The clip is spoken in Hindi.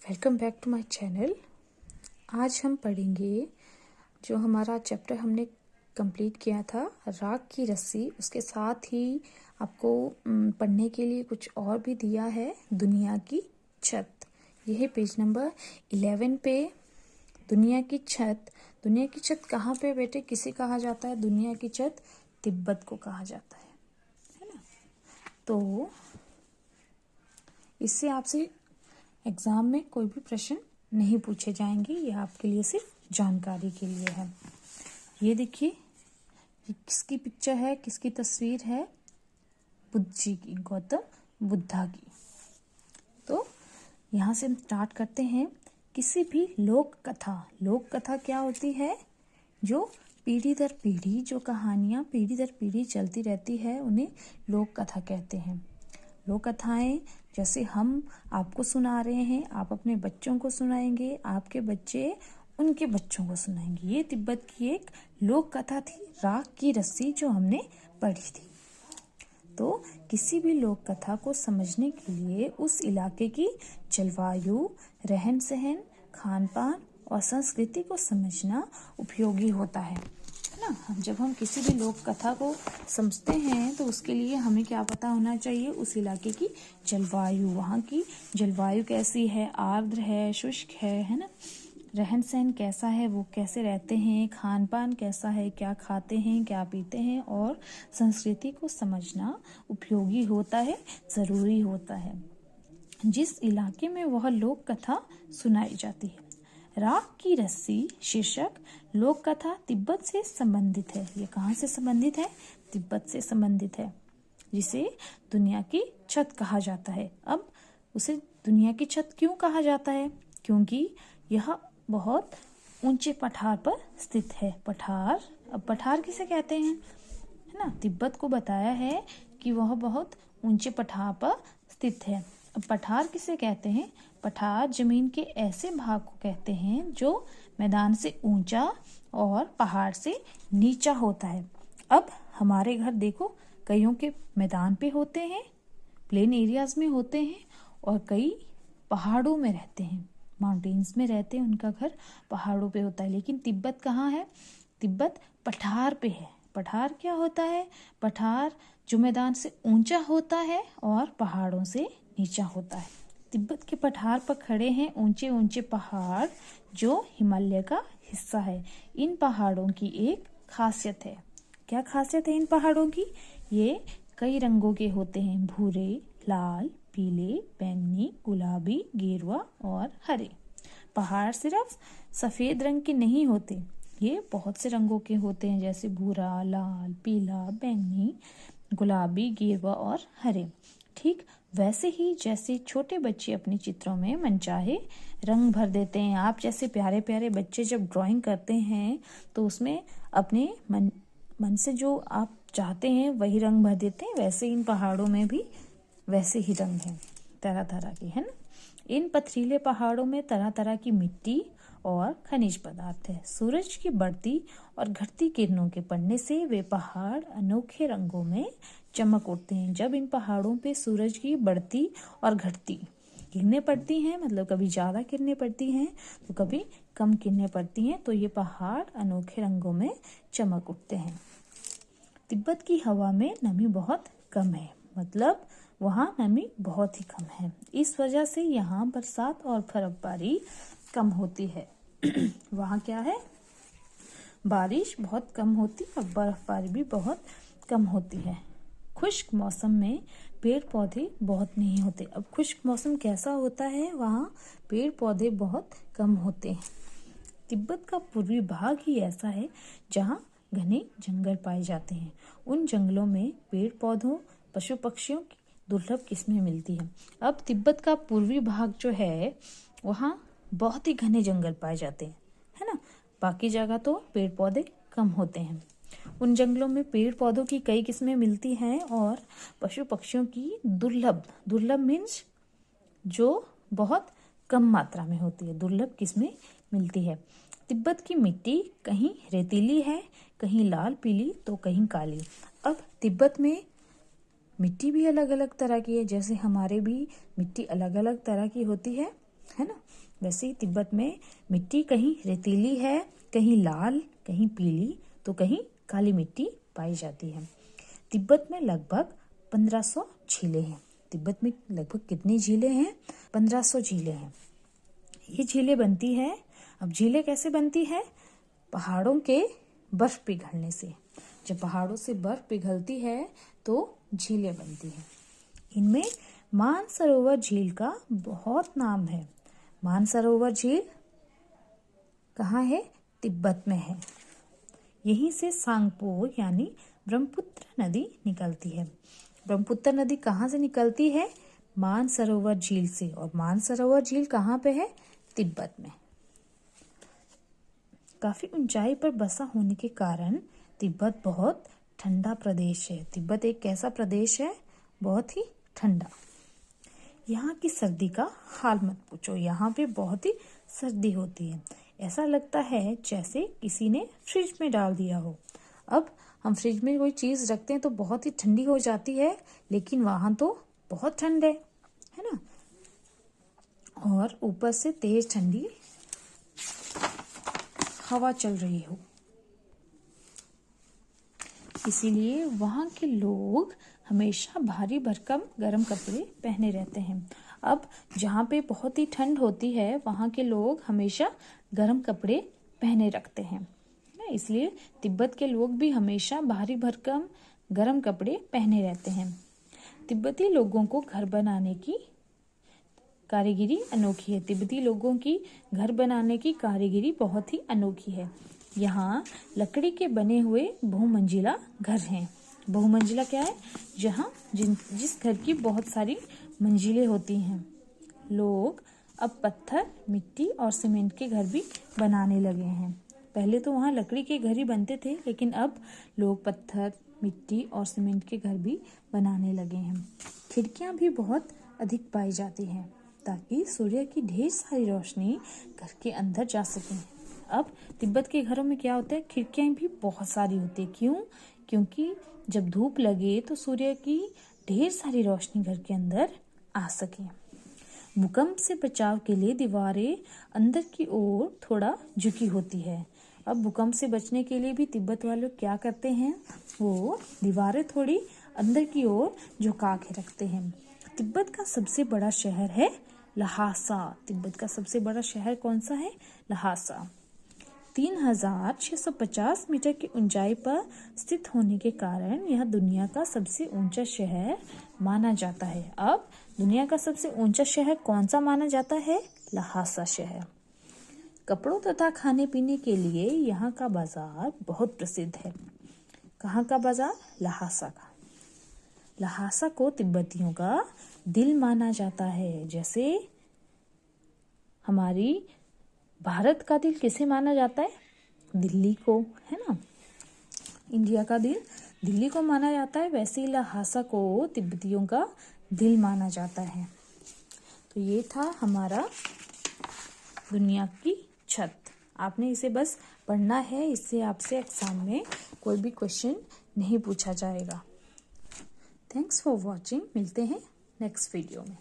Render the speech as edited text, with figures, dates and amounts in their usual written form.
Welcome back to my channel. आज हम पढ़ेंगे जो हमारा चैप्टर हमने कंप्लीट किया था, राख की रस्सी। उसके साथ ही आपको पढ़ने के लिए कुछ और भी दिया है, दुनिया की छत। यह है पेज नंबर 11 पे। दुनिया की छत। दुनिया की छत कहाँ पे बेटे किसे कहा जाता है? दुनिया की छत तिब्बत को कहा जाता है ना। तो इससे आपसे एग्जाम में कोई भी प्रश्न नहीं पूछे जाएंगे, ये आपके लिए सिर्फ जानकारी के लिए है। ये देखिए, ये किसकी पिक्चर है, किसकी तस्वीर है? बुद्ध जी की, गौतम बुद्धा की। तो यहाँ से हम स्टार्ट करते हैं। किसी भी लोक कथा क्या होती है? जो पीढ़ी दर पीढ़ी, जो कहानियाँ पीढ़ी दर पीढ़ी चलती रहती है, उन्हें लोक कथा कहते हैं। लोक कथाएं जैसे हम आपको सुना रहे हैं, आप अपने बच्चों को सुनाएंगे, आपके बच्चे उनके बच्चों को सुनाएंगे। ये तिब्बत की एक लोक कथा थी, राख की रस्सी, जो हमने पढ़ी थी। तो किसी भी लोक कथा को समझने के लिए उस इलाके की जलवायु, रहन सहन, खान पान और संस्कृति को समझना उपयोगी होता है ना। जब हम किसी भी लोक कथा को समझते हैं तो उसके लिए हमें क्या पता होना चाहिए? उस इलाके की जलवायु, वहाँ की जलवायु कैसी है, आर्द्र है, शुष्क है ना। रहन सहन कैसा है, वो कैसे रहते हैं, खान पान कैसा है, क्या खाते हैं, क्या पीते हैं, और संस्कृति को समझना उपयोगी होता है, ज़रूरी होता है, जिस इलाके में वह लोक कथा सुनाई जाती है। राख की रस्सी शीर्षक लोक कथा तिब्बत से संबंधित है। ये कहाँ से संबंधित है? तिब्बत से संबंधित है, जिसे दुनिया की छत कहा जाता है। अब उसे दुनिया की छत क्यों कहा जाता है? क्योंकि यह बहुत ऊंचे पठार पर स्थित है। पठार, अब पठार किसे कहते हैं, है ना। तिब्बत को बताया है कि वह बहुत ऊंचे पठार पर स्थित है। अब पठार किसे कहते हैं? पठार जमीन के ऐसे भाग को कहते हैं जो मैदान से ऊंचा और पहाड़ से नीचा होता है। अब हमारे घर देखो, कईयों के मैदान पे होते हैं, प्लेन एरियाज में होते हैं, और कई पहाड़ों में रहते हैं, माउंटेन्स में रहते हैं, उनका घर पहाड़ों पे होता है। लेकिन तिब्बत कहाँ है? तिब्बत पठार पे है। पठार क्या होता है? पठार जो मैदान से ऊंचा होता है और पहाड़ों से नीचा होता है। तिब्बत के पठार पर खड़े हैं ऊंचे ऊंचे पहाड़, जो हिमालय का हिस्सा है। इन पहाड़ों की एक खासियत है। क्या खासियत है इन पहाड़ों की? ये कई रंगों के होते हैं, भूरे, लाल, पीले, बैंगनी, गुलाबी, गेरुआ और हरे। पहाड़ सिर्फ सफेद रंग के नहीं होते, ये बहुत से रंगों के होते हैं, जैसे भूरा, लाल, पीला, बैंगनी, गुलाबी, गेरुआ और हरे। ठीक वैसे ही जैसे छोटे बच्चे अपने चित्रों में मनचाहे रंग भर देते हैं। आप जैसे प्यारे प्यारे बच्चे जब ड्राइंग करते हैं तो उसमें अपने मन से जो आप चाहते हैं वही रंग भर देते हैं। वैसे इन पहाड़ों में भी वैसे ही रंग हैं, तरह तरह के, है ना। इन पथरीले पहाड़ों में तरह तरह की मिट्टी और खनिज पदार्थ है। सूरज की बढ़ती और घटती किरणों के पड़ने से वे पहाड़ अनोखे रंगों में चमक उठते हैं। जब इन पहाड़ों पे सूरज की बढ़ती और घटती किरणें पड़ती हैं, मतलब कभी ज़्यादा किरणें पड़ती हैं तो कभी कम किरणें पड़ती हैं, तो ये पहाड़ अनोखे रंगों में चमक उठते हैं। तिब्बत की हवा में नमी बहुत कम है, मतलब वहाँ नमी बहुत ही कम है। इस वजह से यहाँ बरसात और बर्फबारी कम होती है। वहाँ क्या है? बारिश बहुत कम होती और बर्फबारी भी बहुत कम होती है। खुश्क मौसम में पेड़ पौधे बहुत नहीं होते। अब खुश्क मौसम कैसा होता है? वहाँ पेड़ पौधे बहुत कम होते हैं। तिब्बत का पूर्वी भाग ही ऐसा है जहाँ घने जंगल पाए जाते हैं। उन जंगलों में पेड़ पौधों, पशु पक्षियों की दुर्लभ किस्में मिलती हैं। अब तिब्बत का पूर्वी भाग जो है वहाँ बहुत ही घने जंगल पाए जाते हैं, है ना। बाकी जगह तो पेड़ पौधे कम होते हैं। उन जंगलों में पेड़ पौधों की कई किस्में मिलती हैं और पशु पक्षियों की दुर्लभ मीन्स जो बहुत कम मात्रा में होती है, दुर्लभ किस्में मिलती है। तिब्बत की मिट्टी कहीं रेतीली है, कहीं लाल पीली, तो कहीं काली। अब तिब्बत में मिट्टी भी अलग अलग तरह की है, जैसे हमारे भी मिट्टी अलग अलग तरह की होती है ना। वैसे ही तिब्बत में मिट्टी कहीं रेतीली है, कहीं लाल, कहीं पीली, तो कहीं काली मिट्टी पाई जाती है। तिब्बत में लगभग 1500 झीलें हैं। तिब्बत में लगभग कितनी झीलें हैं? 1500 झीलें हैं। ये झीलें बनती है, अब झीलें कैसे बनती है? पहाड़ों के बर्फ पिघलने से। जब पहाड़ों से बर्फ पिघलती है तो झीलें बनती हैं। इनमें मानसरोवर झील का बहुत नाम है। मानसरोवर झील कहाँ है? तिब्बत में है। यहीं से सांगपो यानी ब्रह्मपुत्र नदी निकलती है। ब्रह्मपुत्र नदी कहाँ से निकलती है? मानसरोवर झील से। और मानसरोवर झील कहाँ पे है? तिब्बत में। काफी ऊंचाई पर बसा होने के कारण तिब्बत बहुत ठंडा प्रदेश है। तिब्बत एक कैसा प्रदेश है? बहुत ही ठंडा। यहाँ की सर्दी का हाल मत पूछो, यहाँ पे बहुत ही सर्दी होती है। ऐसा लगता है जैसे किसी ने फ्रिज में डाल दिया हो। अब हम फ्रिज में कोई चीज रखते हैं तो बहुत ही ठंडी हो जाती है, लेकिन वहां तो बहुत ठंड है ना। और ऊपर से तेज ठंडी हवा चल रही हो, इसीलिए वहाँ के लोग हमेशा भारी भरकम गर्म कपड़े पहने रहते हैं। अब जहाँ पे बहुत ही ठंड होती है वहाँ के लोग हमेशा गर्म कपड़े पहने रखते हैं, इसलिए तिब्बत के लोग भी हमेशा भारी भरकम गर्म कपड़े पहने रहते हैं। तिब्बती लोगों को घर बनाने की कारीगरी अनोखी है। तिब्बती लोगों की घर बनाने की कारीगरी बहुत ही अनोखी है। यहाँ लकड़ी के बने हुए बहुमंजिला घर हैं। बहुमंजिला क्या है? जहाँ जिस घर की बहुत सारी मंजिलें होती हैं। लोग अब पत्थर, मिट्टी और सीमेंट के घर भी बनाने लगे हैं। पहले तो वहाँ लकड़ी के घर ही बनते थे, लेकिन अब लोग पत्थर, मिट्टी और सीमेंट के घर भी बनाने लगे हैं। खिड़कियाँ भी बहुत अधिक पाई जाती हैं ताकि सूर्य की ढेर सारी रोशनी घर के अंदर जा सके। अब तिब्बत के घरों में क्या होता है? खिड़कियाँ भी बहुत सारी होती है। क्यों? क्योंकि जब धूप लगे तो सूर्य की ढेर सारी रोशनी घर के अंदर आ सके। भूकंप से बचाव के लिए दीवारें अंदर की ओर थोड़ा झुकी होती है। अब भूकंप से बचने के लिए भी तिब्बत वाले क्या करते हैं? वो दीवारें थोड़ी अंदर की ओर झुका के रखते हैं। तिब्बत का सबसे बड़ा शहर है लहासा। तिब्बत का सबसे बड़ा शहर कौन सा है? लहासा। 3650 मीटर की ऊंचाई पर स्थित होने के कारण यह दुनिया का सबसे ऊंचा शहर माना जाता है। अब दुनिया का सबसे ऊंचा शहर कौन सा माना जाता है? लहासा शहर। कपड़ों तथा खाने पीने के लिए यहाँ का बाजार बहुत प्रसिद्ध है। कहाँ का बाजार? लहासा का। लहासा को तिब्बतियों का दिल माना जाता है। जैसे हमारी भारत का दिल किसे माना जाता है? दिल्ली को, है ना। इंडिया का दिल दिल्ली को माना जाता है, वैसे ही लहासा को तिब्बतियों का दिल माना जाता है। तो ये था हमारा दुनिया की छत। आपने इसे बस पढ़ना है, इससे आपसे एग्जाम में कोई भी क्वेश्चन नहीं पूछा जाएगा। Thanks for watching. मिलते हैं नेक्स्ट वीडियो में।